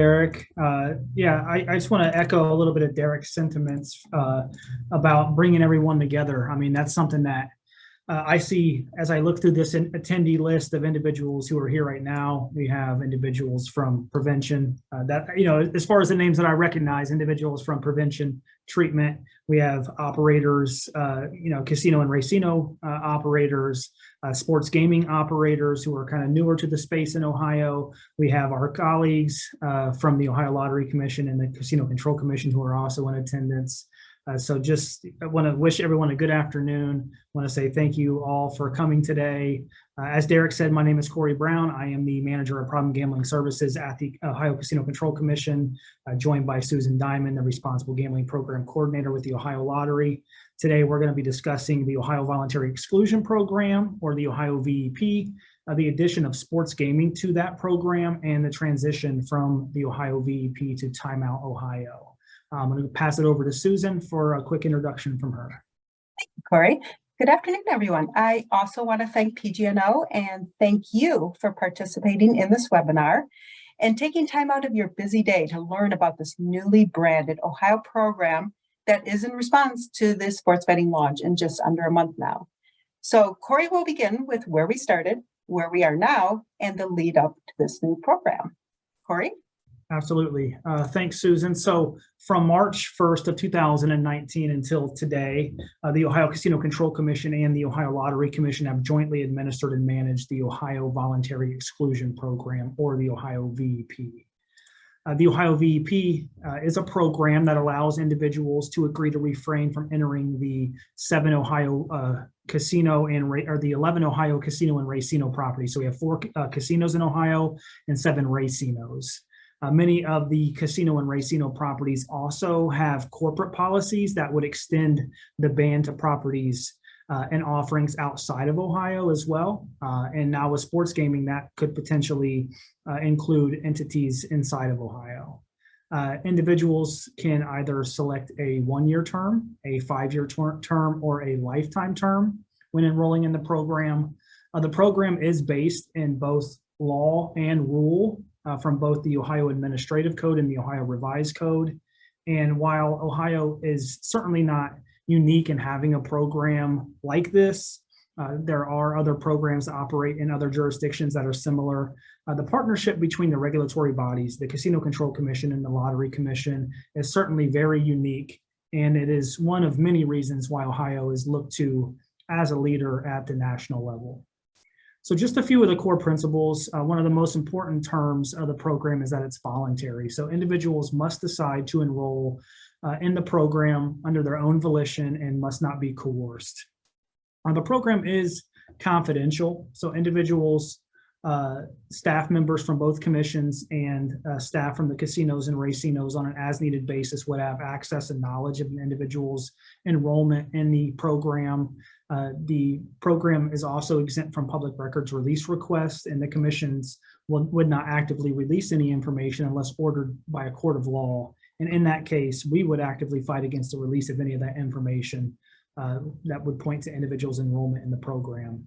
Derek. Yeah, I just want to echo a little bit of Derek's sentiments about bringing everyone together. I mean, that's something that I see as I look through this attendee list of individuals who are here right now. We have individuals from prevention as far as the names that I recognize, individuals from prevention, treatment. We have operators, casino and racino operators, sports gaming operators who are kind of newer to the space in Ohio. We have our colleagues from the Ohio Lottery Commission and the Casino Control Commission who are also in attendance. So just want to wish everyone a good afternoon. Want to say thank you all for coming today. As Derek said, my name is Corey Brown. I am the manager of problem gambling services at the Ohio Casino Control Commission, joined by Susan Diamond, the responsible gambling program coordinator with the Ohio Lottery. Today, we're going to be discussing the Ohio Voluntary Exclusion Program, or the Ohio VEP, the addition of sports gaming to that program, and the transition from the Ohio VEP to Timeout Ohio. I'm going to pass it over to Susan for a quick introduction from her. Thank you, Corey. Good afternoon, everyone. I also want to thank PGNO and thank you for participating in this webinar and taking time out of your busy day to learn about this newly branded Ohio program that is in response to the sports betting launch in just under a month now. So Corey will begin with where we started, where we are now, and the lead up to this new program. Corey? Absolutely. Thanks, Susan. So from March 1st of 2019 until today, the Ohio Casino Control Commission and the Ohio Lottery Commission have jointly administered and managed the Ohio Voluntary Exclusion Program, or the Ohio VEP. The Ohio VEP is a program that allows individuals to agree to refrain from entering the 7 Ohio casino or the 11 Ohio casino and racino properties. So we have 4 casinos in Ohio and 7 racinos. Many of the casino and racino properties also have corporate policies that would extend the ban to properties and offerings outside of Ohio as well. And now with sports gaming, that could potentially include entities inside of Ohio. Individuals can either select a 1-year term, a 5-year term, or a lifetime term when enrolling in the program. The program is based in both law and rule from both the Ohio Administrative Code and the Ohio Revised Code. And while Ohio is certainly not unique in having a program like this, there are other programs that operate in other jurisdictions that are similar. The partnership between the regulatory bodies, the Casino Control Commission and the Lottery Commission, is certainly very unique. And it is one of many reasons why Ohio is looked to as a leader at the national level. So just a few of the core principles. One of the most important terms of the program is that it's voluntary. So individuals must decide to enroll in the program under their own volition and must not be coerced. The program is confidential. So individuals, staff members from both commissions and staff from the casinos and racinos on an as-needed basis would have access and knowledge of an individual's enrollment in the program. The program is also exempt from public records release requests, and the commissions would not actively release any information unless ordered by a court of law. And in that case, we would actively fight against the release of any of that information that would point to individuals' enrollment in the program.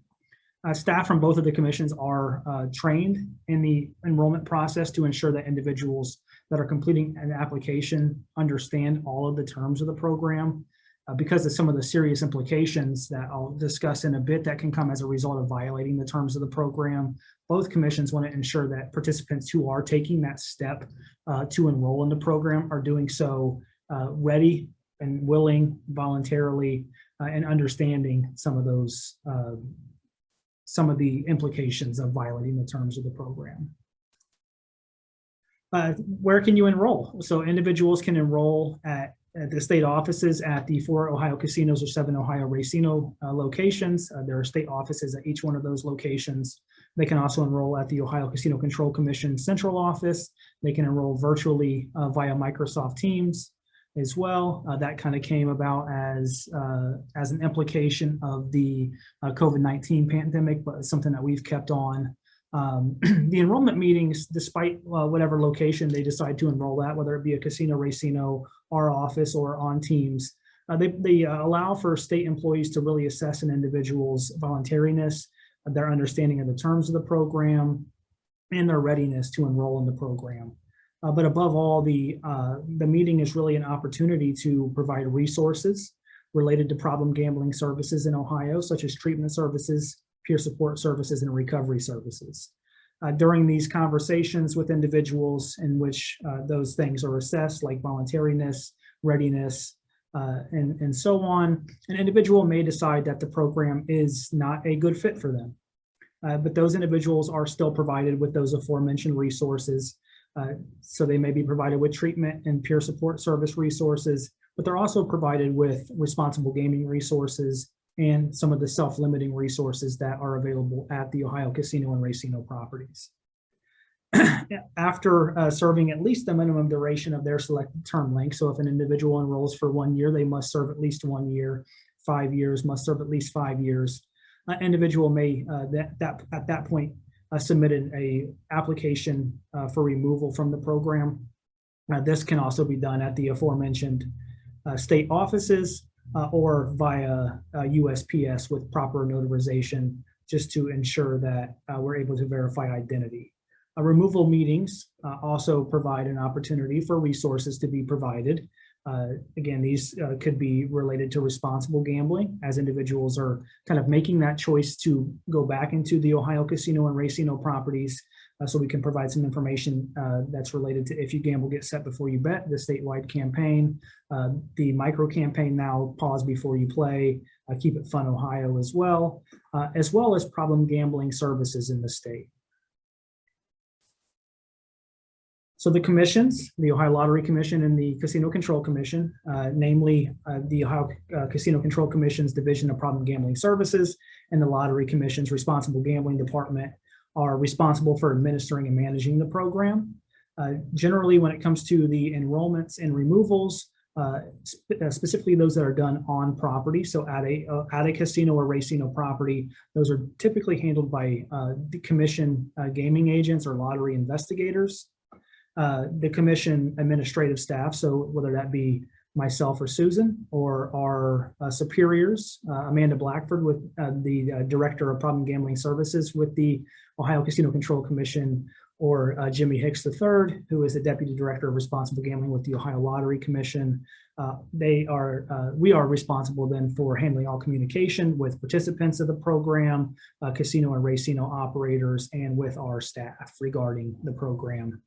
Staff from both of the commissions are trained in the enrollment process to ensure that individuals that are completing an application understand all of the terms of the program. Because of some of the serious implications that I'll discuss in a bit that can come as a result of violating the terms of the program, both commissions want to ensure that participants who are taking that step to enroll in the program are doing so ready and willing, voluntarily, and understanding some of those, some of the implications of violating the terms of the program. Where can you enroll? So individuals can enroll at the state offices at the 4 Ohio casinos or 7 Ohio racino locations. There are state offices at each one of those locations. They can also enroll at the Ohio Casino Control Commission central office. They can enroll virtually via Microsoft Teams as well. That kind of came about as an implication of the COVID-19 pandemic, but it's something that we've kept on. The enrollment meetings, despite whatever location they decide to enroll at, whether it be a casino, racino, our office, or on Teams, they allow for state employees to really assess an individual's voluntariness, their understanding of the terms of the program, and their readiness to enroll in the program. But above all, the meeting is really an opportunity to provide resources related to problem gambling services in Ohio, such as treatment services, peer support services, and recovery services. During these conversations with individuals in which those things are assessed, like voluntariness, readiness, and so on, an individual may decide that the program is not a good fit for them. But those individuals are still provided with those aforementioned resources. So they may be provided with treatment and peer support service resources, but they're also provided with responsible gaming resources and some of the self-limiting resources that are available at the Ohio Casino and Racino properties. After serving at least the minimum duration of their selected term length, so if an individual enrolls for 1 year, they must serve at least 1 year. 5 years must serve at least 5 years. Individual may at that point submit an application for removal from the program. This can also be done at the aforementioned state offices or via USPS with proper notarization, just to ensure that we're able to verify identity. Removal meetings also provide an opportunity for resources to be provided. Again, these could be related to responsible gambling, as individuals are kind of making that choice to go back into the Ohio Casino and Racino properties. So we can provide some information that's related to If You Gamble, Get Set Before You Bet, the statewide campaign, the micro campaign now, Pause Before You Play, Keep It Fun Ohio as well as problem gambling services in the state. So the commissions, the Ohio Lottery Commission and the Casino Control Commission, namely the Ohio Casino Control Commission's Division of Problem Gambling Services and the Lottery Commission's Responsible Gambling Department, are responsible for administering and managing the program. Generally, when it comes to the enrollments and removals, specifically those that are done on property, so at a casino or racino property, those are typically handled by the commission gaming agents or lottery investigators. The commission administrative staff, so whether that be myself or Susan or our superiors, Amanda Blackford with the Director of Problem Gambling Services with the Ohio Casino Control Commission, or Jimmy Hicks III, who is the Deputy Director of Responsible Gambling with the Ohio Lottery Commission. We are responsible then for handling all communication with participants of the program, casino and racino operators, and with our staff regarding the program.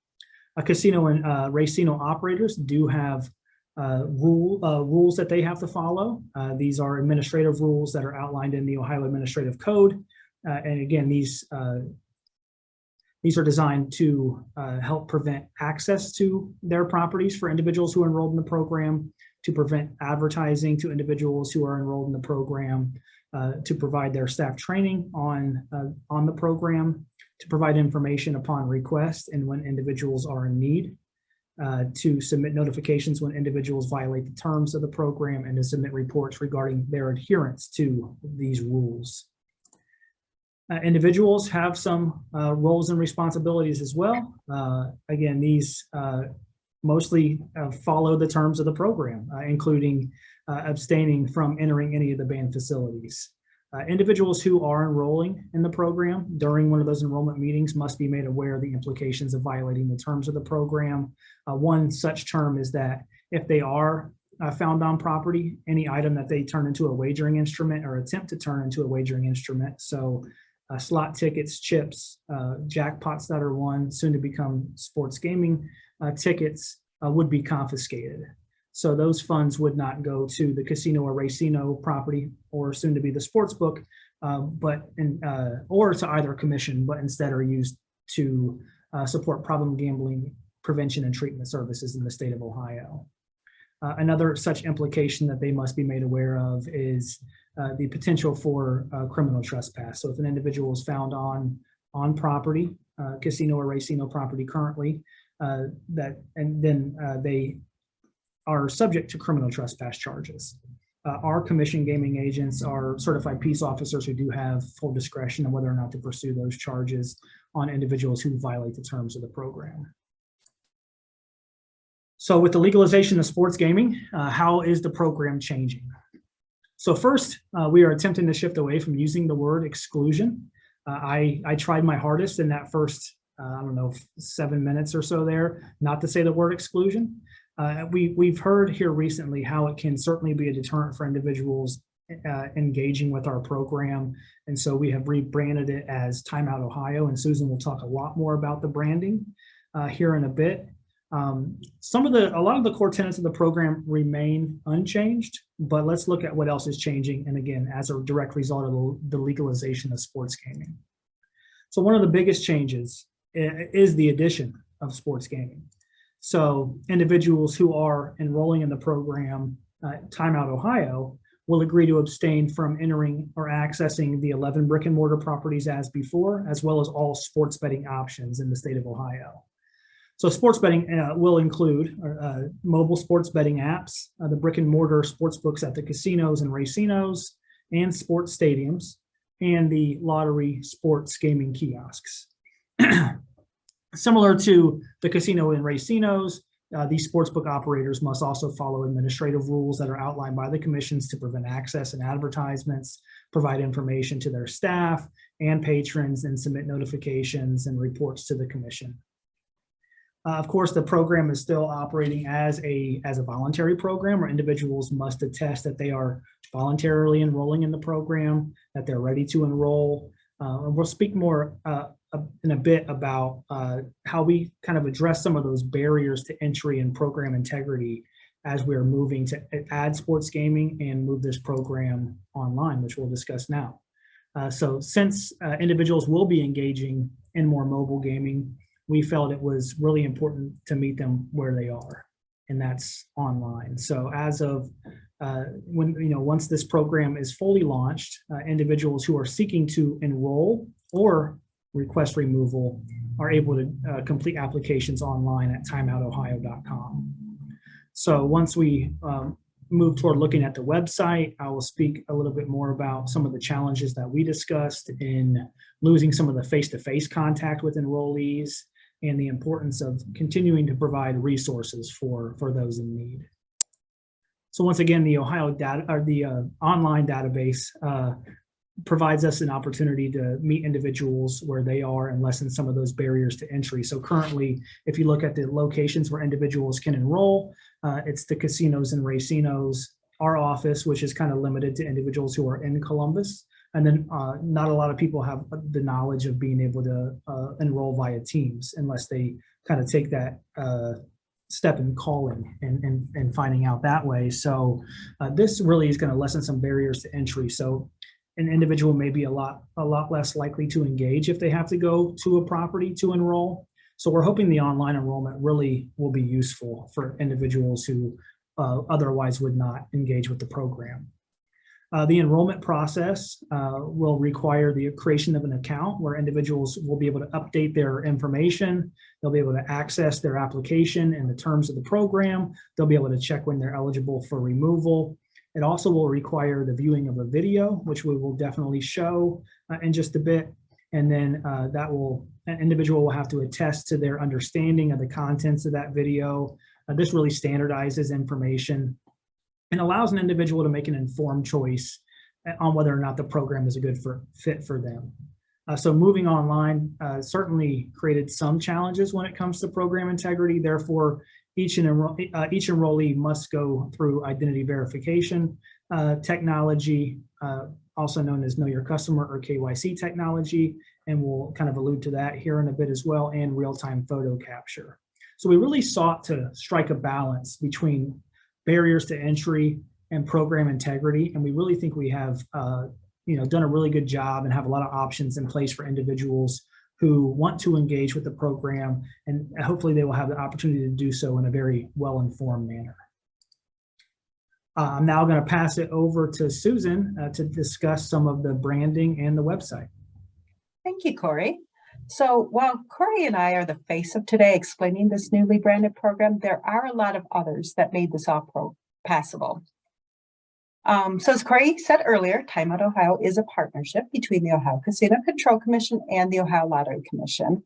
Casino and racino operators do have rules that they have to follow. These are administrative rules that are outlined in the Ohio Administrative Code. And again, these are designed to help prevent access to their properties for individuals who are enrolled in the program, to prevent advertising to individuals who are enrolled in the program, to provide their staff training on the program, to provide information upon request and when individuals are in need, to submit notifications when individuals violate the terms of the program, and to submit reports regarding their adherence to these rules. Individuals have some roles and responsibilities as well. Again, these mostly follow the terms of the program, including abstaining from entering any of the banned facilities. Individuals who are enrolling in the program during one of those enrollment meetings must be made aware of the implications of violating the terms of the program. One such term is that if they are found on property, any item that they turn into a wagering instrument or attempt to turn into a wagering instrument, so slot tickets, chips, jackpots that are won, soon to become sports gaming tickets, would be confiscated. So those funds would not go to the casino or racino property, or soon to be the sports book, or to either commission, but instead are used to support problem gambling prevention and treatment services in the state of Ohio. Another such implication that they must be made aware of is the potential for criminal trespass. So if an individual is found on property, casino or racino property currently, they are subject to criminal trespass charges. Our commission gaming agents are certified peace officers who do have full discretion on whether or not to pursue those charges on individuals who violate the terms of the program. So with the legalization of sports gaming, how is the program changing? So first, we are attempting to shift away from using the word exclusion. I tried my hardest in that first I don't know, 7 minutes or so there, not to say the word exclusion. We've heard here recently how it can certainly be a deterrent for individuals engaging with our program. And so we have rebranded it as Time Out Ohio, and Susan will talk a lot more about the branding here in a bit. A lot of the core tenets of the program remain unchanged, but let's look at what else is changing. And again, as a direct result of the legalization of sports gaming. So one of the biggest changes is the addition of sports gaming. So individuals who are enrolling in the program, Time Out Ohio, will agree to abstain from entering or accessing the 11 brick and mortar properties as before, as well as all sports betting options in the state of Ohio. So sports betting will include mobile sports betting apps, the brick and mortar sports books at the casinos and racinos and sports stadiums, and the lottery sports gaming kiosks. Similar to the casino and racinos, these sportsbook operators must also follow administrative rules that are outlined by the commissions to prevent access and advertisements, provide information to their staff and patrons, and submit notifications and reports to the commission. Of course, the program is still operating as a voluntary program where individuals must attest that they are voluntarily enrolling in the program, that they're ready to enroll. And we'll speak more in a bit about how we kind of address some of those barriers to entry and program integrity as we're moving to add sports gaming and move this program online, which we'll discuss now. So since individuals will be engaging in more mobile gaming, we felt it was really important to meet them where they are, and that's online. So as of once this program is fully launched, individuals who are seeking to enroll or request removal are able to complete applications online at timeoutohio.com. So once we move toward looking at the website, I will speak a little bit more about some of the challenges that we discussed in losing some of the face-to-face contact with enrollees and the importance of continuing to provide resources for those in need. So once again, the Ohio data, or the online database provides us an opportunity to meet individuals where they are and lessen some of those barriers to entry. So currently, if you look at the locations where individuals can enroll, it's the casinos and racinos, our office, which is kind of limited to individuals who are in Columbus. And then not a lot of people have the knowledge of being able to enroll via Teams unless they kind of take that step in calling and finding out that way. So this really is going to lessen some barriers to entry. So an individual may be a lot less likely to engage if they have to go to a property to enroll. So we're hoping the online enrollment really will be useful for individuals who otherwise would not engage with the program. The enrollment process will require the creation of an account where individuals will be able to update their information. They'll be able to access their application and the terms of the program. They'll be able to check when they're eligible for removal. It also will require the viewing of a video, which we will definitely show in just a bit. And then an individual will have to attest to their understanding of the contents of that video. This really standardizes information and allows an individual to make an informed choice on whether or not the program is a good fit for them. So moving online certainly created some challenges when it comes to program integrity. Therefore, each enrollee must go through identity verification technology, also known as Know Your Customer or KYC technology, and we'll kind of allude to that here in a bit as well, and real-time photo capture. So we really sought to strike a balance between barriers to entry and program integrity, and we really think we have done a really good job and have a lot of options in place for individuals who want to engage with the program, and hopefully they will have the opportunity to do so in a very well-informed manner. I'm now going to pass it over to Susan to discuss some of the branding and the website. Thank you, Corey. So while Corey and I are the face of today explaining this newly branded program, there are a lot of others that made this all possible. So as Corey said earlier, Time Out Ohio is a partnership between the Ohio Casino Control Commission and the Ohio Lottery Commission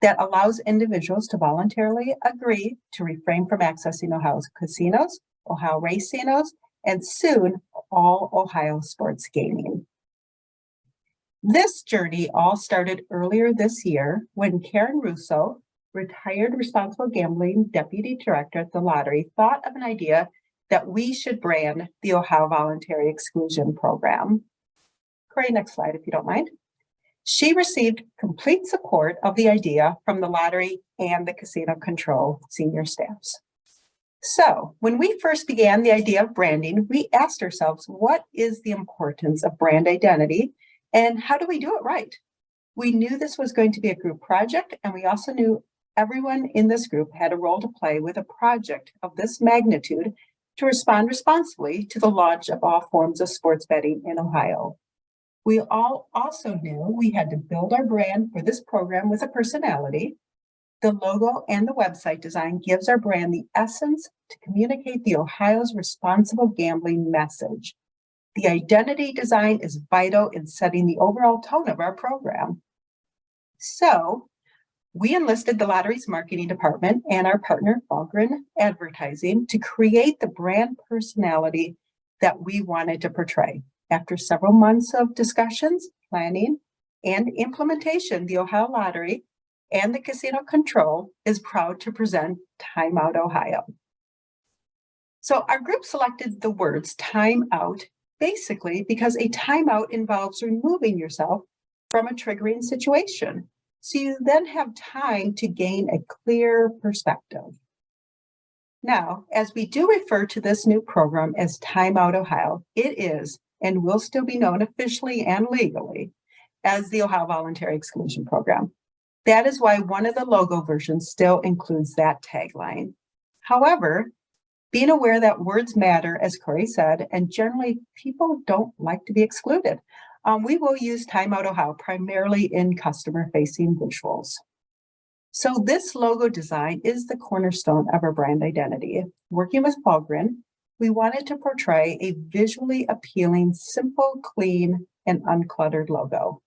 that allows individuals to voluntarily agree to refrain from accessing Ohio's casinos, Ohio racinos, and soon all Ohio sports gaming. This journey all started earlier this year when Karen Russo, retired responsible gambling deputy director at the lottery, thought of an idea that we should brand the Ohio Voluntary Exclusion Program. Corey, next slide, if you don't mind. She received complete support of the idea from the lottery and the casino control senior staffs. So when we first began the idea of branding, we asked ourselves, what is the importance of brand identity and how do we do it right? We knew this was going to be a group project, and we also knew everyone in this group had a role to play with a project of this magnitude to respond responsibly to the launch of all forms of sports betting in Ohio. We all also knew we had to build our brand for this program with a personality. The logo and the website design gives our brand the essence to communicate the Ohio's responsible gambling message. The identity design is vital in setting the overall tone of our program. So we enlisted the lottery's marketing department and our partner, Fulgren Advertising, to create the brand personality that we wanted to portray. After several months of discussions, planning, and implementation, the Ohio Lottery and the Casino Control is proud to present Time Out Ohio. So our group selected the words time out basically because a timeout involves removing yourself from a triggering situation. So you then have time to gain a clear perspective. Now, as we do refer to this new program as Time Out Ohio, it is and will still be known officially and legally as the Ohio Voluntary Exclusion Program. That is why one of the logo versions still includes that tagline. However, being aware that words matter, as Corey said, and generally people don't like to be excluded, we will use Time Out Ohio primarily in customer-facing visuals. So this logo design is the cornerstone of our brand identity. Working with Fulgren, we wanted to portray a visually appealing, simple, clean, and uncluttered logo.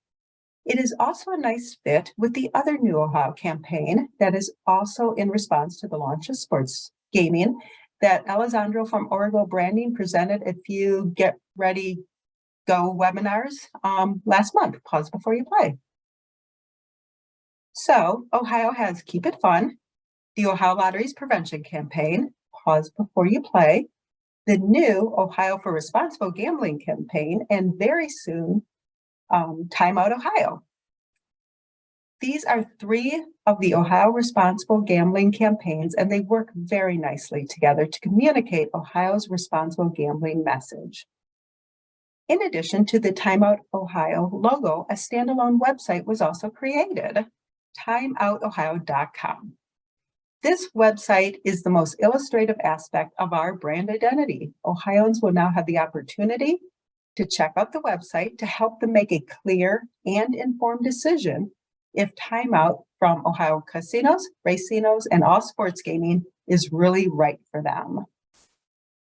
It is also a nice fit with the other New Ohio campaign that is also in response to the launch of sports gaming that Alessandro from Origo Branding presented a few Get Ready, Go webinars last month. Pause before you play. So Ohio has Keep It Fun, the Ohio Lottery's prevention campaign, Pause Before You Play, the new Ohio for Responsible Gambling campaign, and very soon, Time Out Ohio. These are three of the Ohio Responsible Gambling campaigns, and they work very nicely together to communicate Ohio's responsible gambling message. In addition to the Time Out Ohio logo, a standalone website was also created, timeoutohio.com. This website is the most illustrative aspect of our brand identity. Ohioans will now have the opportunity to check out the website to help them make a clear and informed decision if timeout from Ohio casinos, racinos, and all sports gaming is really right for them.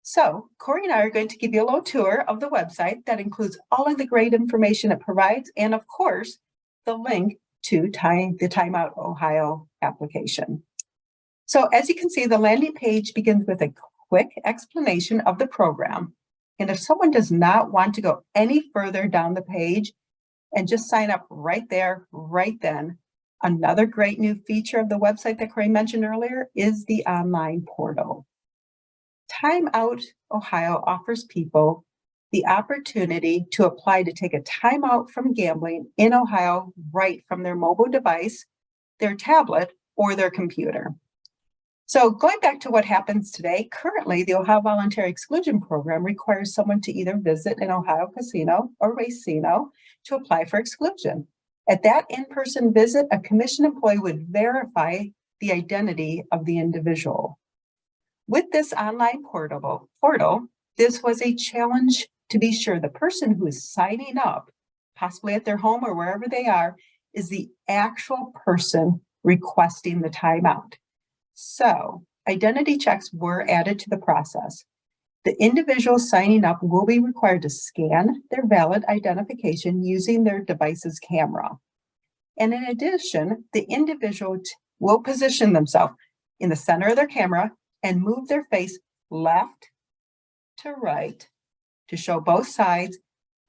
So Corey and I are going to give you a little tour of the website that includes all of the great information it provides, and of course, the link to the Time Out Ohio application. So as you can see, the landing page begins with a quick explanation of the program. And if someone does not want to go any further down the page and just sign up right there, right then, another great new feature of the website that Corey mentioned earlier is the online portal. Time Out Ohio offers people the opportunity to apply to take a timeout from gambling in Ohio right from their mobile device, their tablet, or their computer. So going back to what happens today, currently the Ohio Voluntary Exclusion Program requires someone to either visit an Ohio casino or racino to apply for exclusion. At that in-person visit, a commission employee would verify the identity of the individual. With this online portal, this was a challenge to be sure the person who is signing up, possibly at their home or wherever they are, is the actual person requesting the timeout. So identity checks were added to the process. The individual signing up will be required to scan their valid identification using their device's camera. And in addition, the individual will position themselves in the center of their camera and move their face left to right to show both sides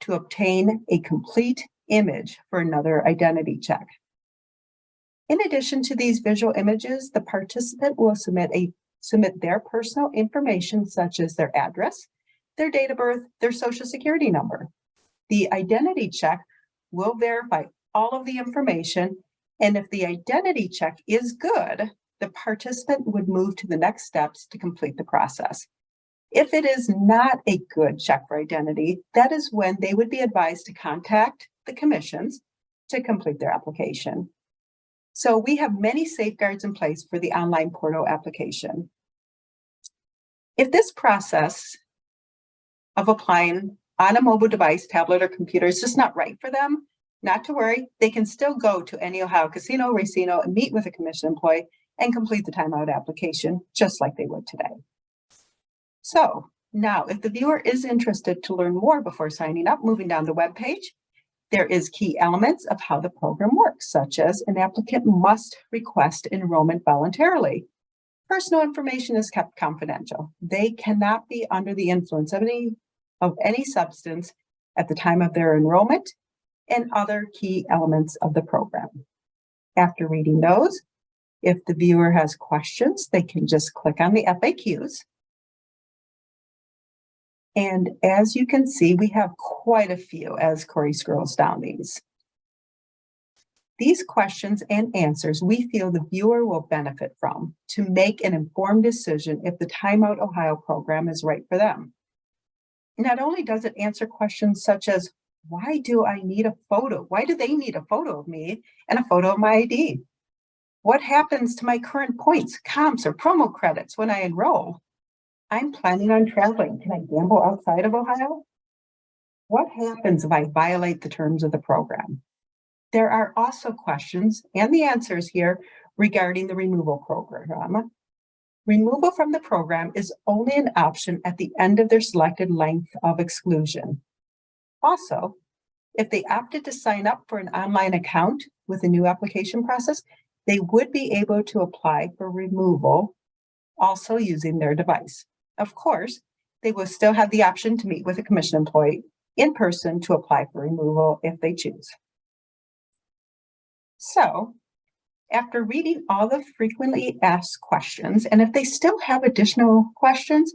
to obtain a complete image for another identity check. In addition to these visual images, the participant will submit their personal information such as their address, their date of birth, their social security number. The identity check will verify all of the information, and if the identity check is good, the participant would move to the next steps to complete the process. If it is not a good check for identity, that is when they would be advised to contact the commissions to complete their application. So we have many safeguards in place for the online portal application. If this process of applying on a mobile device, tablet, or computer is just not right for them, not to worry, they can still go to any Ohio casino, racino, and meet with a commission employee and complete the timeout application just like they would today. So now, if the viewer is interested to learn more before signing up, moving down the web page, there is key elements of how the program works, such as an applicant must request enrollment voluntarily. Personal information is kept confidential. They cannot be under the influence of any substance at the time of their enrollment, and other key elements of the program. After reading those, if the viewer has questions, they can just click on the FAQs. And as you can see, we have quite a few as Corey scrolls down these. These questions and answers we feel the viewer will benefit from to make an informed decision if the Timeout Ohio program is right for them. Not only does it answer questions such as, why do I need a photo? Why do they need a photo of me and a photo of my ID? What happens to my current points, comps, or promo credits when I enroll? I'm planning on traveling. Can I gamble outside of Ohio? What happens if I violate the terms of the program? There are also questions and the answers here regarding the removal program. Removal from the program is only an option at the end of their selected length of exclusion. Also, if they opted to sign up for an online account with a new application process, they would be able to apply for removal also using their device. Of course, they will still have the option to meet with a commission employee in person to apply for removal if they choose. So, after reading all the frequently asked questions, and if they still have additional questions,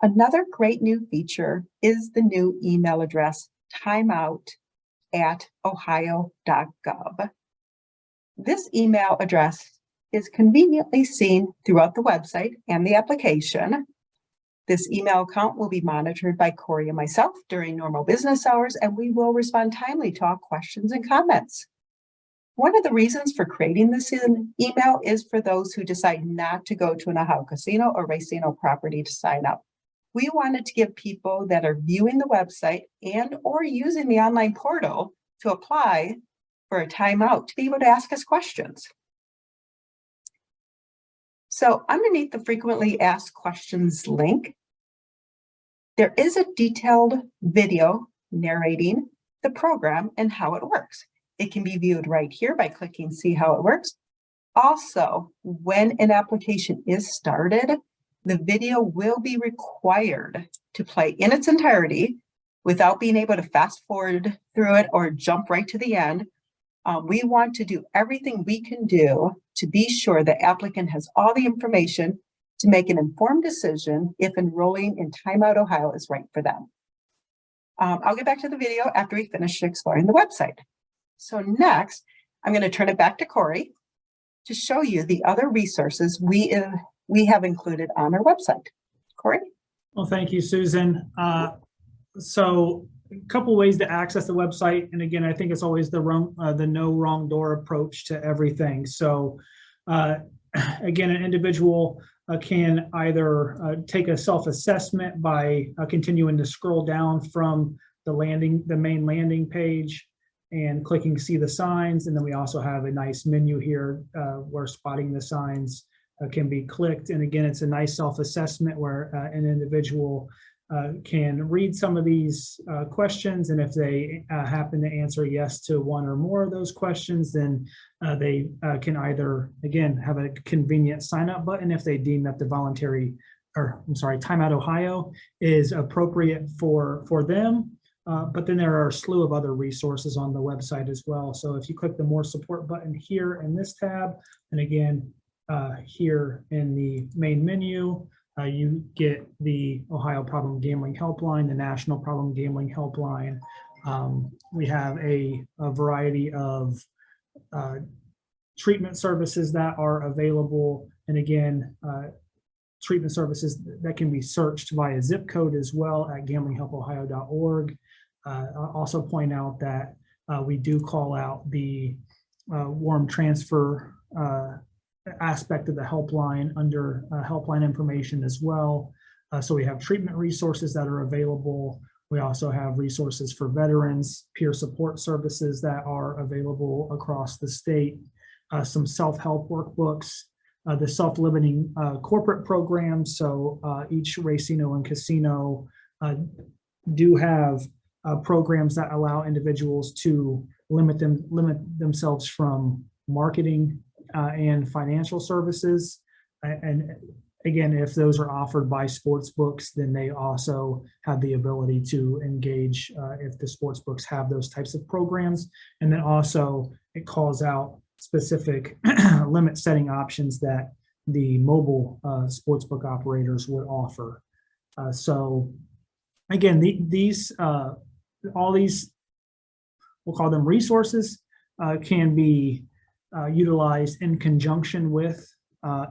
another great new feature is the new email address, timeout@ohio.gov. This email address is conveniently seen throughout the website and the application. This email account will be monitored by Corey and myself during normal business hours, and we will respond timely to all questions and comments. One of the reasons for creating this email is for those who decide not to go to an Ohio casino or racino property to sign up. We wanted to give people that are viewing the website and or using the online portal to apply for a timeout to be able to ask us questions. So underneath the frequently asked questions link, there is a detailed video narrating the program and how it works. It can be viewed right here by clicking see how it works. Also, when an application is started, the video will be required to play in its entirety without being able to fast forward through it or jump right to the end. We want to do everything we can do to be sure the applicant has all the information to make an informed decision if enrolling in Timeout Ohio is right for them. I'll get back to the video after we finish exploring the website. So next, I'm going to turn it back to Corey to show you the other resources we have included on our website. Corey? Well, thank you, Susan. So a couple ways to access the website. And again, I think it's always the no wrong door approach to everything. So again, an individual can either take a self-assessment by continuing to scroll down from the main landing page and clicking see the signs. And then we also have a nice menu here where spotting the signs can be clicked. And again, it's a nice self-assessment where an individual can read some of these questions. And if they happen to answer yes to one or more of those questions, then they can either, again, have a convenient sign up button if they deem that the Timeout Ohio is appropriate for them. But then there are a slew of other resources on the website as well. So if you click the More Support button here in this tab, and again, here in the main menu, you get the Ohio Problem Gambling Helpline, the National Problem Gambling Helpline. We have a variety of treatment services that are available. And again, treatment services that can be searched via zip code as well at gamblinghelpohio.org. I'll also point out that we do call out the warm transfer aspect of the helpline under helpline information as well. So we have treatment resources that are available. We also have resources for veterans, peer support services that are available across the state, some self-help workbooks, the self-limiting corporate programs. So each racino and casino do have programs that allow individuals to limit themselves from marketing and financial services. And again, if those are offered by sports books, then they also have the ability to engage if the sports books have those types of programs. And then also it calls out specific limit setting options that the mobile sportsbook operators would offer. So again, all these, we'll call them resources, can be utilized in conjunction with,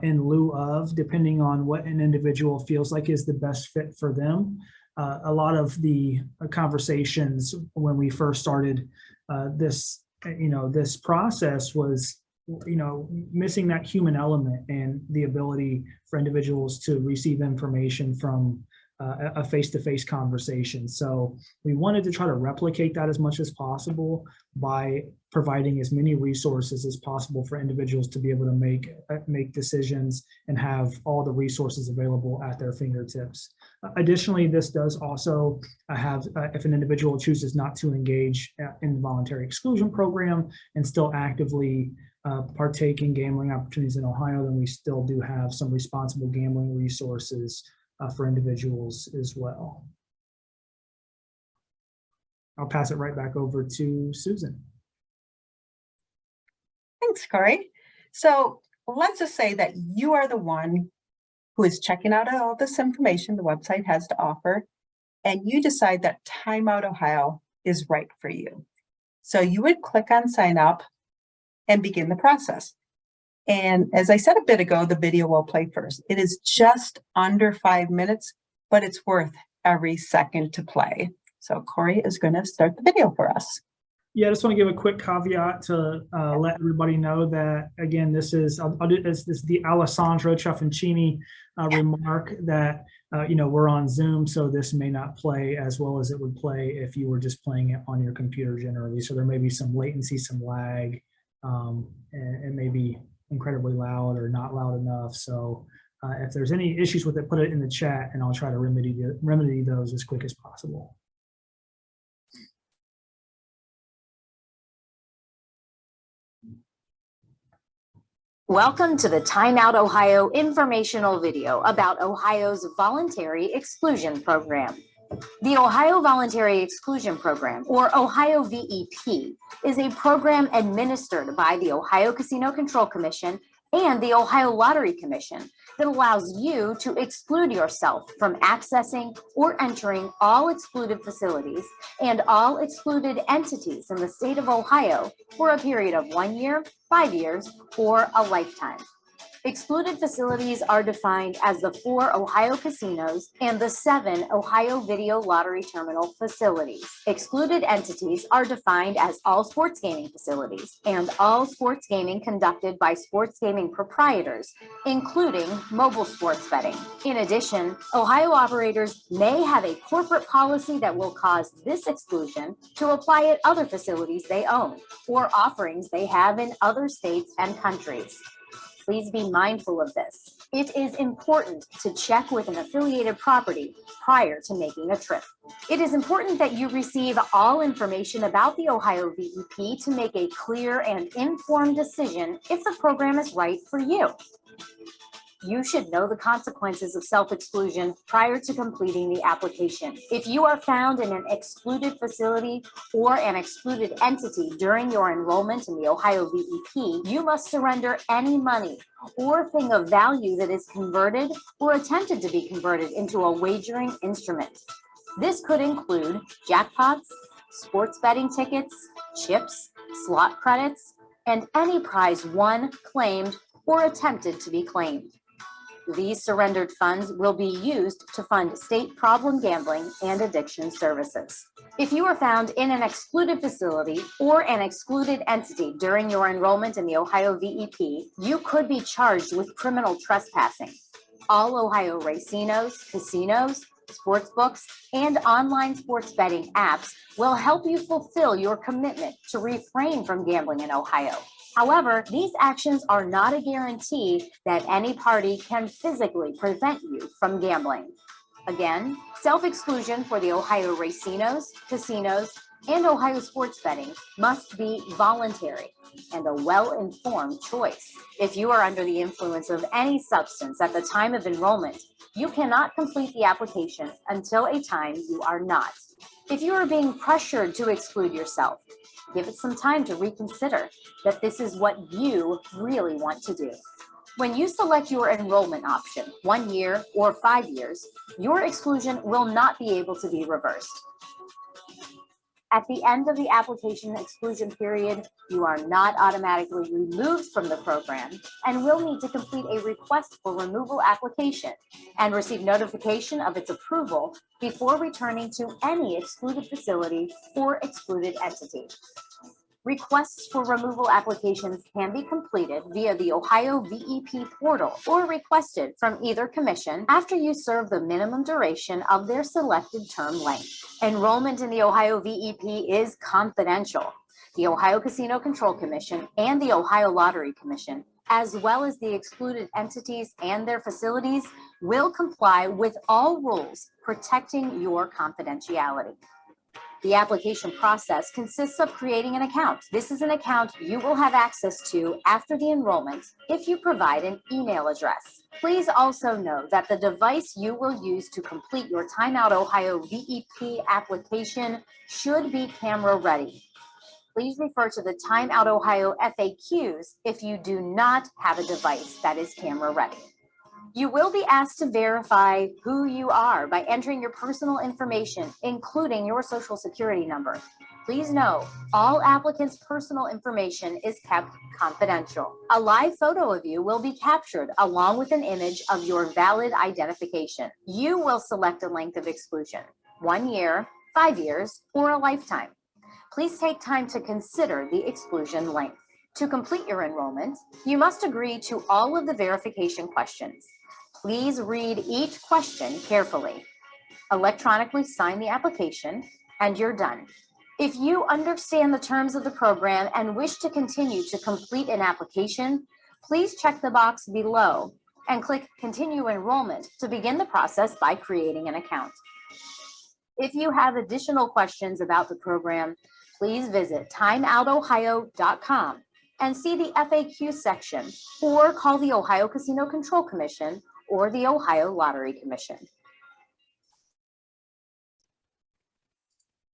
in lieu of, depending on what an individual feels like is the best fit for them. A lot of the conversations when we first started this process was, missing that human element and the ability for individuals to receive information from a face-to-face conversation. So we wanted to try to replicate that as much as possible by providing as many resources as possible for individuals to be able to make decisions and have all the resources available at their fingertips. Additionally, this does also have, if an individual chooses not to engage in the voluntary exclusion program and still actively partake in gambling opportunities in Ohio, then we still do have some responsible gambling resources for individuals as well. I'll pass it right back over to Susan. Thanks, Corey. So let's just say that you are the one who is checking out all this information the website has to offer, and you decide that Time Out Ohio is right for you. So you would click on sign up and begin the process. And as I said a bit ago, the video will play first. It is just under 5 minutes, but it's worth every second to play. So Corey is going to start the video for us. Yeah, I just want to give a quick caveat to let everybody know that, again, this is the Alessandro Ciaffancini remark that, we're on Zoom, so this may not play as well as it would play if you were just playing it on your computer generally. So there may be some latency, some lag, and maybe incredibly loud or not loud enough. So if there's any issues with it, put it in the chat and I'll try to remedy those as quick as possible. Welcome to the Time Out Ohio informational video about Ohio's voluntary exclusion program. The Ohio Voluntary Exclusion Program, or Ohio VEP, is a program administered by the Ohio Casino Control Commission and the Ohio Lottery Commission that allows you to exclude yourself from accessing or entering all excluded facilities and all excluded entities in the state of Ohio for a period of 1 year, 5 years, or a lifetime. Excluded facilities are defined as the 4 Ohio casinos and the 7 Ohio Video Lottery Terminal facilities. Excluded entities are defined as all sports gaming facilities and all sports gaming conducted by sports gaming proprietors, including mobile sports betting. In addition, Ohio operators may have a corporate policy that will cause this exclusion to apply at other facilities they own or offerings they have in other states and countries. Please be mindful of this. It is important to check with an affiliated property prior to making a trip. It is important that you receive all information about the Ohio VEP to make a clear and informed decision if the program is right for you. You should know the consequences of self-exclusion prior to completing the application. If you are found in an excluded facility or an excluded entity during your enrollment in the Ohio VEP, you must surrender any money or thing of value that is converted or attempted to be converted into a wagering instrument. This could include jackpots, sports betting tickets, chips, slot credits, and any prize won, claimed, or attempted to be claimed. These surrendered funds will be used to fund state problem gambling and addiction services. If you are found in an excluded facility or an excluded entity during your enrollment in the Ohio VEP, you could be charged with criminal trespassing. All Ohio racinos, casinos, sports books, and online sports betting apps will help you fulfill your commitment to refrain from gambling in Ohio. However, these actions are not a guarantee that any party can physically prevent you from gambling. Again, self-exclusion for the Ohio racinos, casinos, and Ohio sports betting must be voluntary and a well-informed choice. If you are under the influence of any substance at the time of enrollment, you cannot complete the application until a time you are not. If you are being pressured to exclude yourself, give it some time to reconsider that this is what you really want to do. When you select your enrollment option, 1 year or 5 years, your exclusion will not be able to be reversed. At the end of the application exclusion period, you are not automatically removed from the program and will need to complete a request for removal application and receive notification of its approval before returning to any excluded facility or excluded entity. Requests for removal applications can be completed via the Ohio VEP portal or requested from either commission after you serve the minimum duration of their selected term length. Enrollment in the Ohio VEP is confidential. The Ohio Casino Control Commission and the Ohio Lottery Commission, as well as the excluded entities and their facilities, will comply with all rules protecting your confidentiality. The application process consists of creating an account. This is an account you will have access to after the enrollment if you provide an email address. Please also know that the device you will use to complete your Time Out Ohio VEP application should be camera ready. Please refer to the Time Out Ohio FAQs if you do not have a device that is camera ready. You will be asked to verify who you are by entering your personal information, including your social security number. Please know, all applicants' personal information is kept confidential. A live photo of you will be captured along with an image of your valid identification. You will select a length of exclusion, 1 year, 5 years, or a lifetime. Please take time to consider the exclusion length. To complete your enrollment, you must agree to all of the verification questions. Please read each question carefully. Electronically sign the application, and you're done. If you understand the terms of the program and wish to continue to complete an application, please check the box below and click Continue Enrollment to begin the process by creating an account. If you have additional questions about the program, please visit timeoutohio.com and see the FAQ section, or call the Ohio Casino Control Commission or the Ohio Lottery Commission.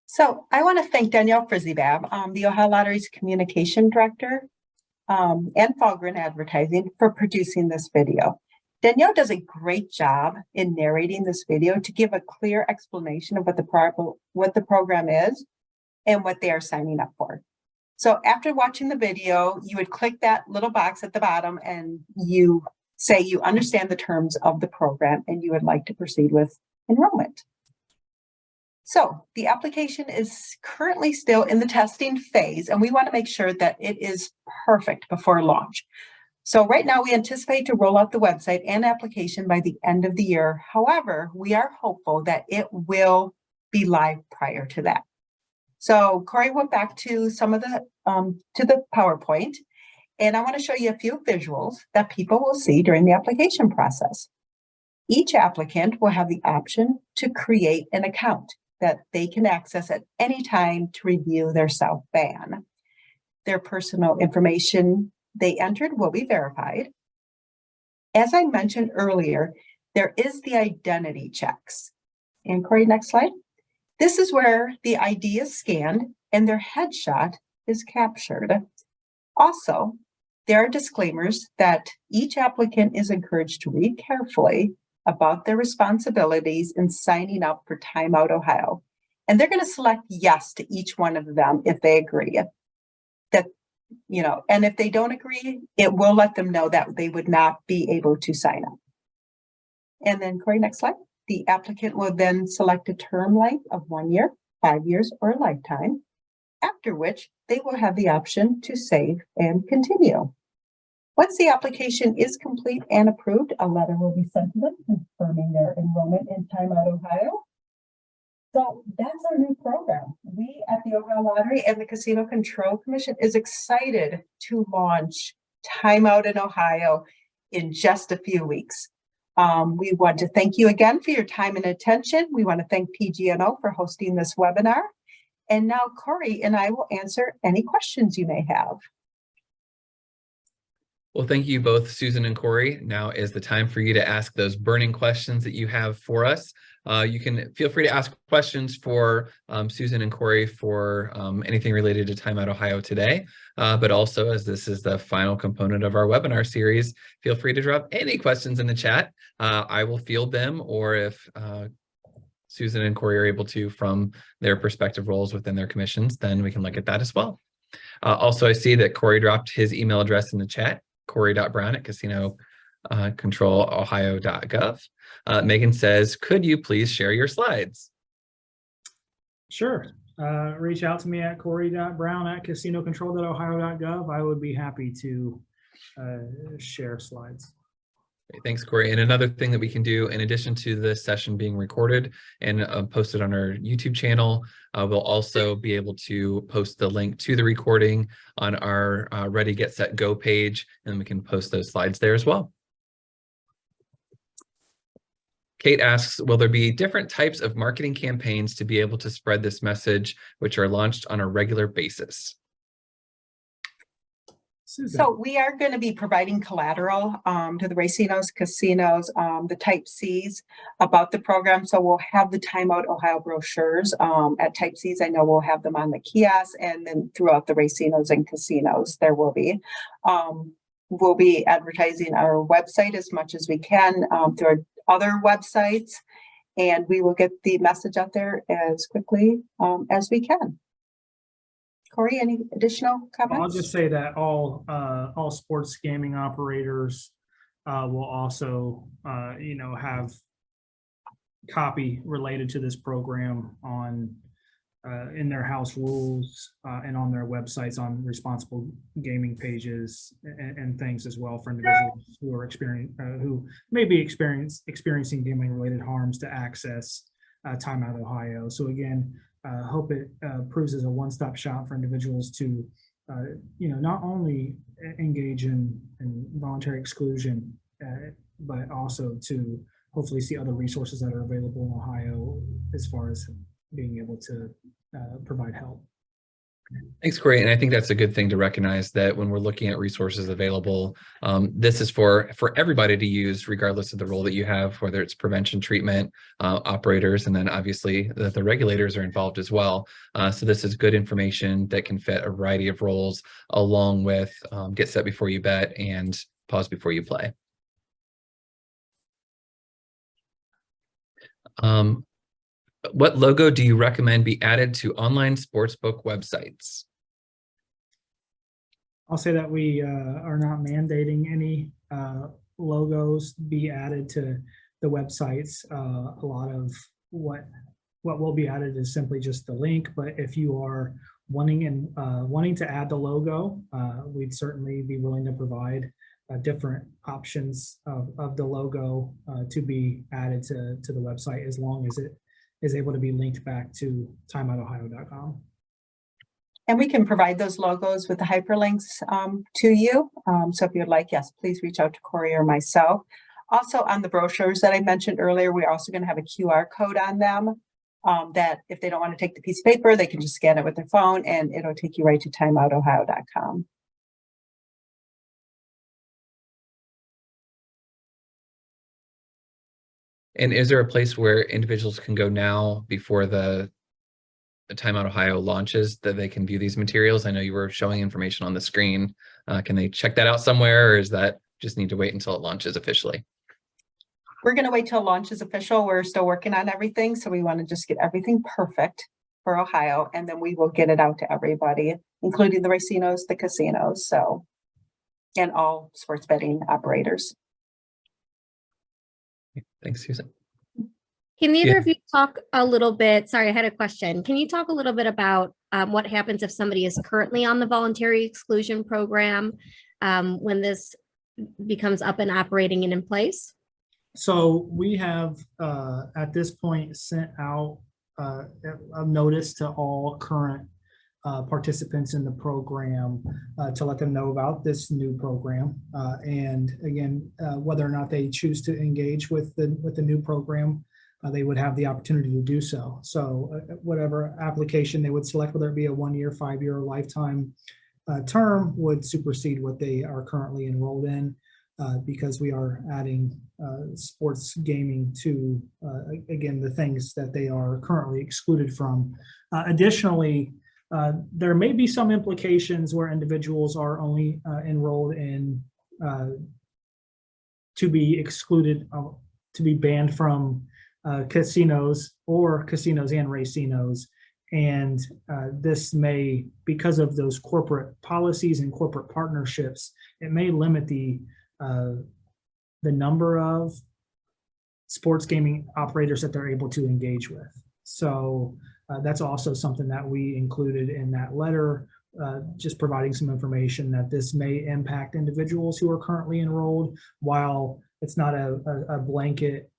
So I want to thank Danielle Frizzybab, the Ohio Lottery's Communication Director, and Falgren Advertising for producing this video. Danielle does a great job in narrating this video to give a clear explanation of what the program is and what they are signing up for. So after watching the video, you would click that little box at the bottom and you say you understand the terms of the program and you would like to proceed with enrollment. So the application is currently still in the testing phase, and we want to make sure that it is perfect before launch. So right now we anticipate to roll out the website and application by the end of the year. However, we are hopeful that it will be live prior to that. So Corey went back to some of the PowerPoint, and I want to show you a few visuals that people will see during the application process. Each applicant will have the option to create an account that they can access at any time to review their self-ban. Their personal information they entered will be verified. as I mentioned earlier, there is the identity checks. And Corey, next slide. This is where the ID is scanned and their headshot is captured. Also, there are disclaimers that each applicant is encouraged to read carefully about their responsibilities in signing up for Time Out Ohio. And they're going to select yes to each one of them if they agree. That, and if they don't agree, it will let them know that they would not be able to sign up. And then Corey, next slide. The applicant will then select a term length of 1 year, 5 years, or a lifetime, after which they will have the option to save and continue. Once the application is complete and approved, a letter will be sent to them confirming their enrollment in Time Out Ohio. So that's our new program. We at the Ohio Lottery and the Casino Control Commission is excited to launch Time Out in Ohio in just a few weeks. We want to thank you again for your time and attention. We want to thank PG&O for hosting this webinar. And now Corey and I will answer any questions you may have. Well, thank you both, Susan and Corey. Now is the time for you to ask those burning questions that you have for us. You can feel free to ask questions for Susan and Corey for anything related to Time Out Ohio today. But also, as this is the final component of our webinar series, feel free to drop any questions in the chat. I will field them, or if Susan and Corey are able to from their respective roles within their commissions, then we can look at that as well. Also, I see that Corey dropped his email address in the chat, corey.brown@casinocontrolohio.gov. Megan says, could you please share your slides? Sure. Reach out to me at corey.brown@casinocontrol.ohio.gov. I would be happy to share slides. Great, thanks, Corey. And another thing that we can do, in addition to this session being recorded and posted on our YouTube channel, we'll also be able to post the link to the recording on our Ready, Get, Set, Go page, and we can post those slides there as well. Kate asks, will there be different types of marketing campaigns to be able to spread this message, which are launched on a regular basis? Susan. So we are going to be providing collateral to the racinos, casinos, the Type Cs about the program. So we'll have the Time Out Ohio brochures at Type Cs. I know we'll have them on the kiosks, and then throughout the racinos and casinos there will be. We'll be advertising our website as much as we can through our other websites, and we will get the message out there as quickly as we can. Corey, any additional comments? I'll just say that all sports gaming operators will also, have copy related to this program on in their house rules and on their websites on responsible gaming pages and things as well for individuals who are who may be experiencing gaming related harms to access Time Out Ohio. So again, hope it proves as a one-stop shop for individuals to, not only engage in voluntary exclusion, but also to hopefully see other resources that are available in Ohio as far as being able to provide help. Thanks, Corey. And I think that's a good thing to recognize, that when we're looking at resources available, this is for everybody to use, regardless of the role that you have, whether it's prevention, treatment, operators, and then obviously the regulators are involved as well. So this is good information that can fit a variety of roles, along with Get Set Before You Bet and Pause Before You Play. What logo do you recommend be added to online sportsbook websites? I'll say that we are not mandating any logos be added to the websites. A lot of what will be added is simply just the link. But if you are wanting to add the logo, we'd certainly be willing to provide different options of the logo to be added to the website, as long as it is able to be linked back to timeoutohio.com. And we can provide those logos with the hyperlinks to you. So if you'd like, yes, please reach out to Corey or myself. Also, on the brochures that I mentioned earlier, we're also going to have a QR code on them that if they don't want to take the piece of paper, they can just scan it with their phone and it'll take you right to timeoutohio.com. And is there a place where individuals can go now before the Time Out Ohio launches that they can view these materials? I know you were showing information on the screen. Can they check that out somewhere, or is that just need to wait until it launches officially? We're going to wait till launch is official. We're still working on everything, so we want to just get everything perfect for Ohio, and then we will get it out to everybody, including the racinos, the casinos, so, and all sports betting operators. Thanks, Susan. Can either of you talk a little bit? Sorry, I had a question. Can you talk a little bit about what happens if somebody is currently on the voluntary exclusion program when this becomes up and operating and in place? So we have at this point sent out a notice to all current participants in the program to let them know about this new program. And again, whether or not they choose to engage with the new program, they would have the opportunity to do so. So whatever application they would select, whether it be a 1-year, 5-year, or lifetime term, would supersede what they are currently enrolled in, because we are adding sports gaming to, again, the things that they are currently excluded from. Additionally, there may be some implications where individuals are only enrolled in to be excluded, to be banned from casinos or casinos and racinos. And this may, because of those corporate policies and corporate partnerships, it may limit the number of sports gaming operators that they're able to engage with. So that's also something that we included in that letter, just providing some information that this may impact individuals who are currently enrolled. While it's not a blanket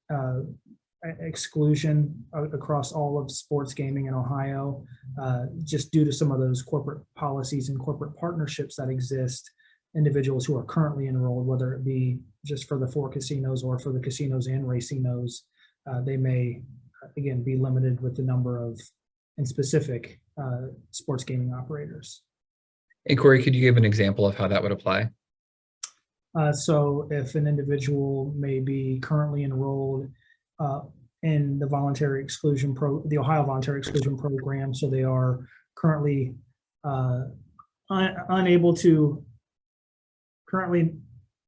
exclusion across all of sports gaming in Ohio, just due to some of those corporate policies and corporate partnerships that exist, individuals who are currently enrolled, whether it be just for the 4 casinos or for the casinos and racinos, they may, again, be limited with the number of, and specific, sports gaming operators. And Corey, could you give an example of how that would apply? So if an individual may be currently enrolled in the voluntary exclusion the Ohio voluntary exclusion program, so they are currently currently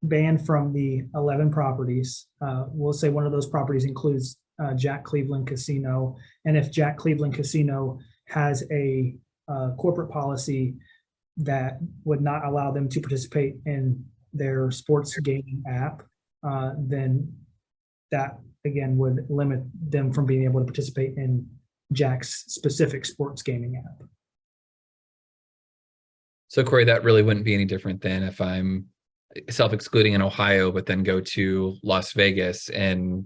banned from the 11 properties. We'll say one of those properties includes Jack Cleveland Casino, and if Jack Cleveland Casino has a corporate policy that would not allow them to participate in their sports gaming app, then that again would limit them from being able to participate in Jack's specific sports gaming app. So Corey, that really wouldn't be any different than if I'm self-excluding in Ohio, but then go to Las Vegas, and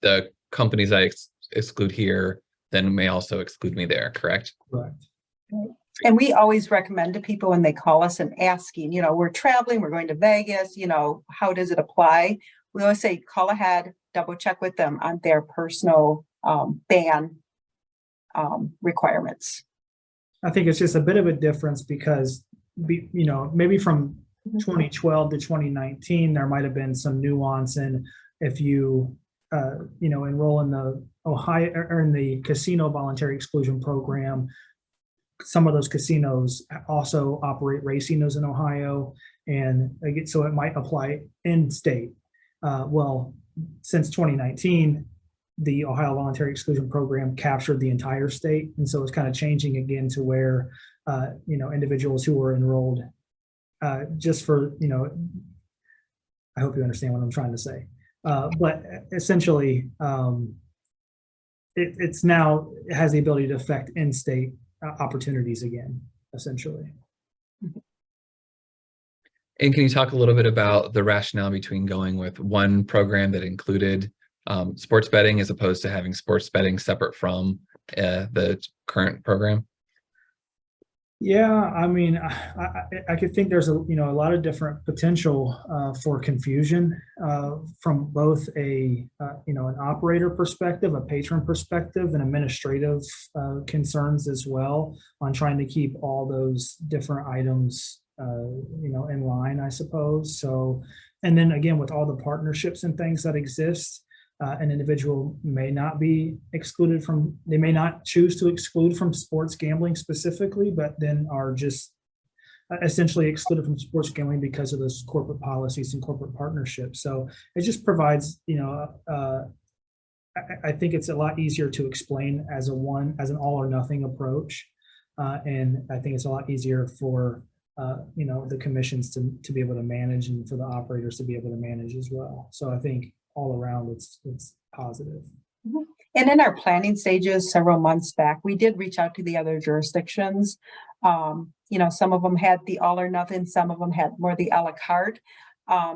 the companies I exclude here then may also exclude me there, correct? Correct. Right. And we always recommend to people when they call us and asking, we're traveling, we're going to Vegas, how does it apply? We always say, call ahead, double check with them on their personal ban requirements. I think it's just a bit of a difference because, maybe from 2012 to 2019, there might have been some nuance in if you, enroll in the Ohio or in the casino voluntary exclusion program. Some of those casinos also operate racinos in Ohio, and so it might apply in state. Well, since 2019, the Ohio voluntary exclusion program captured the entire state, and so it's kind of changing again to where individuals who were enrolled just for I hope you understand what I'm trying to say, but essentially it has the ability to affect in-state opportunities again, essentially. And can you talk a little bit about the rationale between going with one program that included sports betting as opposed to having sports betting separate from the current program? Yeah, I mean, I could think there's a lot of different potential for confusion from both an operator perspective, a patron perspective, and administrative concerns as well on trying to keep all those different items in line, I suppose. So, and then again, with all the partnerships and things that exist, an individual may not be excluded from, they may not choose to exclude from sports gambling specifically, but then are just essentially excluded from sports gambling because of those corporate policies and corporate partnerships. So it just provides, I think it's a lot easier to explain as an all or nothing approach. And I think it's a lot easier for, the commissions to be able to manage, and for the operators to be able to manage as well. So I think all around it's positive. And in our planning stages several months back, we did reach out to the other jurisdictions. Some of them had the all or nothing, some of them had more the a la carte.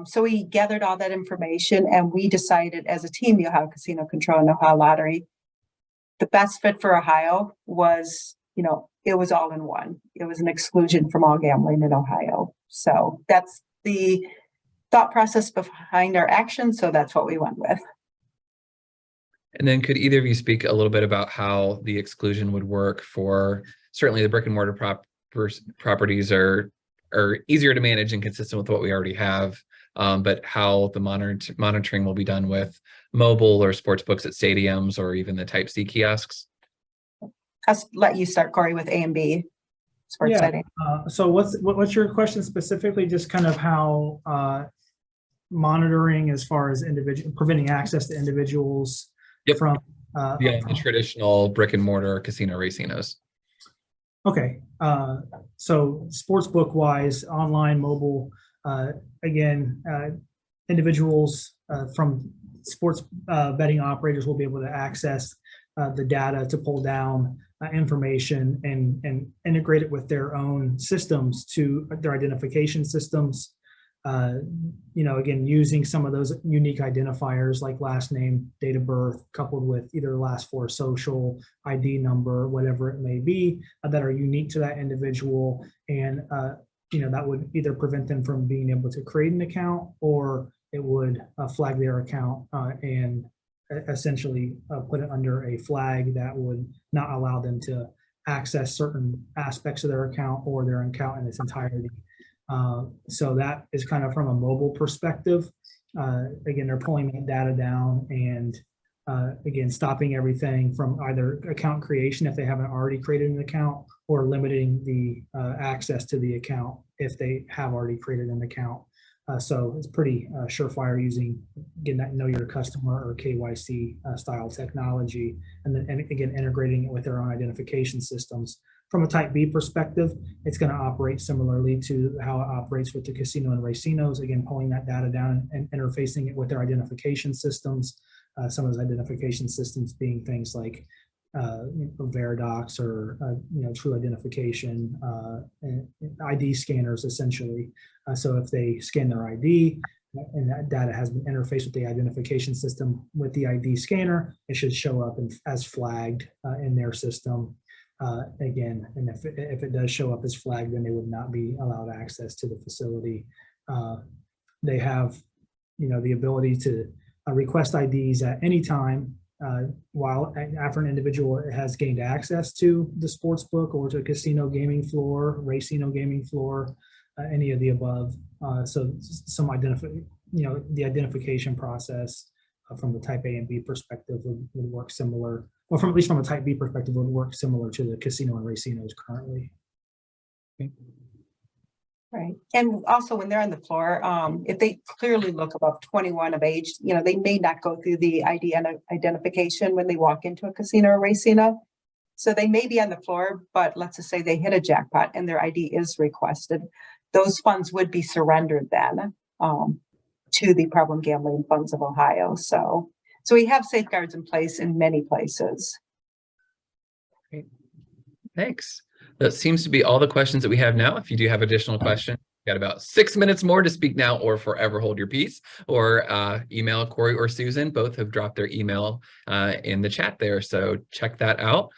So we gathered all that information, and we decided as a team, the Ohio Casino Control and Ohio Lottery, the best fit for Ohio was, it was all in one. It was an exclusion from all gambling in Ohio. So that's the thought process behind our action. So that's what we went with. And then could either of you speak a little bit about how the exclusion would work for, certainly the brick and mortar properties are easier to manage and consistent with what we already have, but how the monitoring will be done with mobile or sports books at stadiums or even the Type C kiosks? I'll let you start, Corey, with A and B sports setting. So what's your question specifically? Just kind of how monitoring as far as preventing access to individuals from the traditional brick and mortar casino racinos. Okay, so sportsbook wise, online, mobile, again, individuals from sports betting operators will be able to access the data to pull down information and integrate it with their own systems, to their identification systems. Again, using some of those unique identifiers like last name, date of birth, coupled with either the last four social, ID number, whatever it may be, that are unique to that individual. And, that would either prevent them from being able to create an account, or it would flag their account and essentially put it under a flag that would not allow them to access certain aspects of their account or their account in its entirety. So that is kind of from a mobile perspective. Again, they're pulling that data down and again, stopping everything from either account creation if they haven't already created an account, or limiting the access to the account if they have already created an account. So it's pretty surefire using, again, that know your customer or KYC style technology, and then again, integrating it with their own identification systems. From a Type B perspective, it's going to operate similarly to how it operates with the casino and racinos, again, pulling that data down and interfacing it with their identification systems. Some of those identification systems being things like Veridocs or True Identification, and ID scanners, essentially. So if they scan their ID and that data has been interfaced with the identification system with the ID scanner, it should show up as flagged in their system. Again, and if it does show up as flagged, then they would not be allowed access to the facility. They have, the ability to request IDs at any time while after an individual has gained access to the sports book or to a casino gaming floor, racino gaming floor, any of the above. So some the identification process from the Type A and B perspective would work similar, or at least from a Type B perspective, would work similar to the casino and racinos currently. Okay. Right. And also when they're on the floor, if they clearly look above 21 of age, they may not go through the ID identification when they walk into a casino or racino. So they may be on the floor, but let's just say they hit a jackpot and their ID is requested. Those funds would be surrendered then to the problem gambling funds of Ohio. So we have safeguards in place in many places. Great. Thanks. That seems to be all the questions that we have now. If you do have additional questions, you've got about 6 minutes more to speak now or forever hold your peace, or email Corey or Susan. Both have dropped their email in the chat there, so check that out.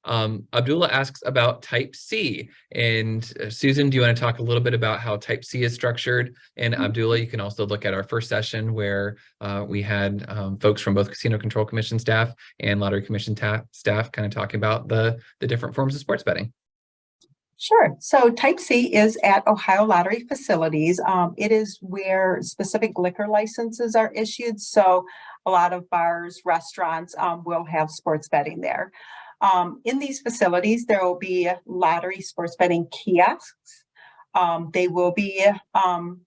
Abdullah asks about Type C, and Susan, do you want to talk a little bit about how Type C is structured? And Abdullah, you can also look at our first session where we had folks from both Casino Control Commission staff and Lottery Commission staff kind of talking about the different forms of sports betting. Sure. So type C is at Ohio Lottery facilities. It is where specific liquor licenses are issued. So a lot of bars, restaurants will have sports betting there. In these facilities, there will be lottery sports betting kiosks. They will be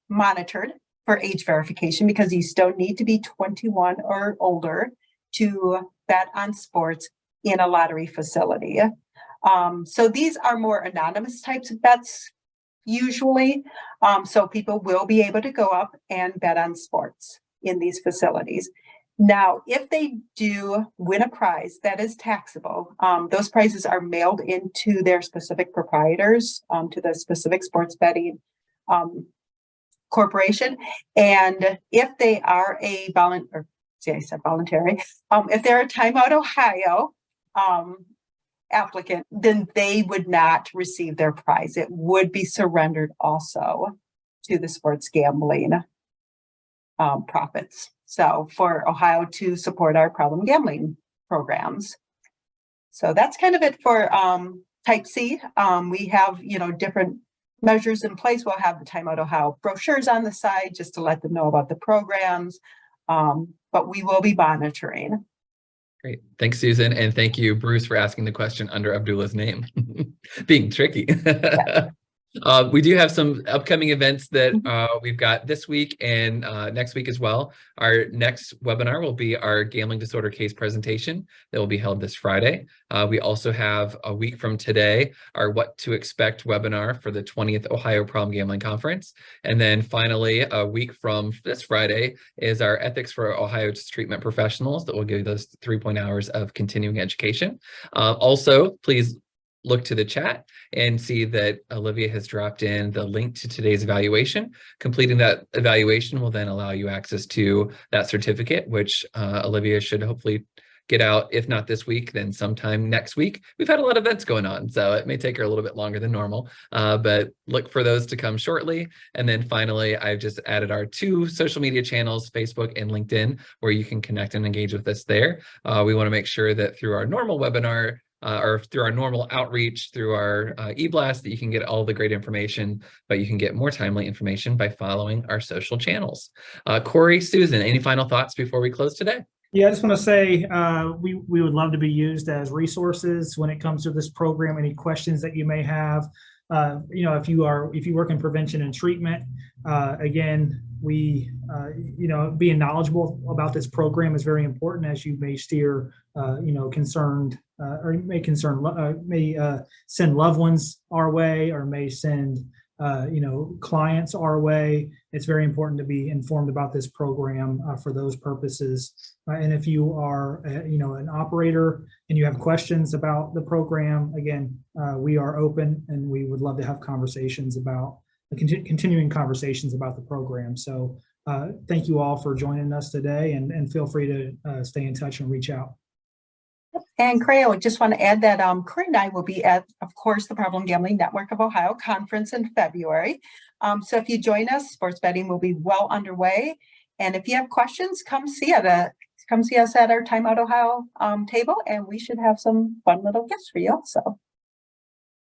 monitored for age verification because you still need to be 21 or older to bet on sports in a lottery facility. So these are more anonymous types of bets usually. So people will be able to go up and bet on sports in these facilities. Now, if they do win a prize that is taxable, those prizes are mailed into their specific proprietors, to the specific sports betting corporation. And if they are a voluntary, if they're a Time Out Ohio applicant, then they would not receive their prize. It would be surrendered also to the sports gambling profits. So for Ohio to support our problem gambling programs. So that's kind of it for type C. We have, different measures in place. We'll have the Time Out Ohio brochures on the side just to let them know about the programs. But we will be monitoring. Great. Thanks, Susan. And thank you, Bruce, for asking the question under Abdullah's name. Being tricky. We do have some upcoming events that we've got this week and next week as well. Our next webinar will be our gambling disorder case presentation that will be held this Friday. We also have a week from today, our What to Expect webinar for the 20th Ohio Problem Gambling Conference. And then finally, a week from this Friday is our Ethics for Ohio's Treatment Professionals that will give those 3 hours of continuing education. Also, please look to the chat and see that Olivia has dropped in the link to today's evaluation. Completing that evaluation will then allow you access to that certificate, which Olivia should hopefully get out, if not this week, then sometime next week. We've had a lot of events going on, so it may take her a little bit longer than normal, but look for those to come shortly. And then finally, I've just added our 2 social media channels, Facebook and LinkedIn, where you can connect and engage with us there. We want to make sure that through our normal webinar, or through our normal outreach, through our e-blast, that you can get all the great information, but you can get more timely information by following our social channels. Corey, Susan, any final thoughts before we close today? Yeah, I just want to say we would love to be used as resources when it comes to this program. Any questions that you may have, if you work in prevention and treatment, again, we being knowledgeable about this program is very important, as you may steer concerned or may send loved ones our way, or may send clients our way. It's very important to be informed about this program for those purposes. And if you are an operator and you have questions about the program, again, we are open and we would love to have conversations about continuing conversations about the program. So thank you all for joining us today, and feel free to stay in touch and reach out. And Cray, I just want to add that Corinne and I will be at, of course, the Problem Gambling Network of Ohio conference in February. So if you join us, sports betting will be well underway. And if you have questions, come see us at our Time Out Ohio table, and we should have some fun little gifts for you also.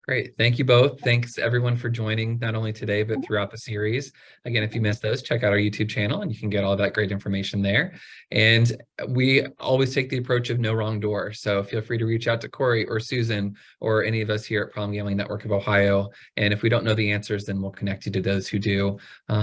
Great. Thank you both. Thanks everyone for joining, not only today, but throughout the series. Again, if you missed those, check out our YouTube channel and you can get all that great information there. And we always take the approach of no wrong door. So feel free to reach out to Corey or Susan or any of us here at Problem Gambling Network of Ohio. And if we don't know the answers, then we'll connect you to those who do,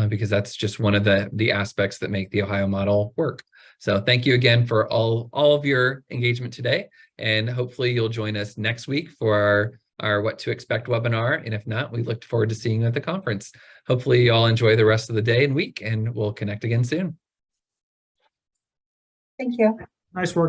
because that's just one of the aspects that make the Ohio model work. So thank you again for all of your engagement today. And hopefully you'll join us next week for our What to Expect webinar. And if not, we look forward to seeing you at the conference. Hopefully you all enjoy the rest of the day and week, and we'll connect again soon. Thank you. Nice work.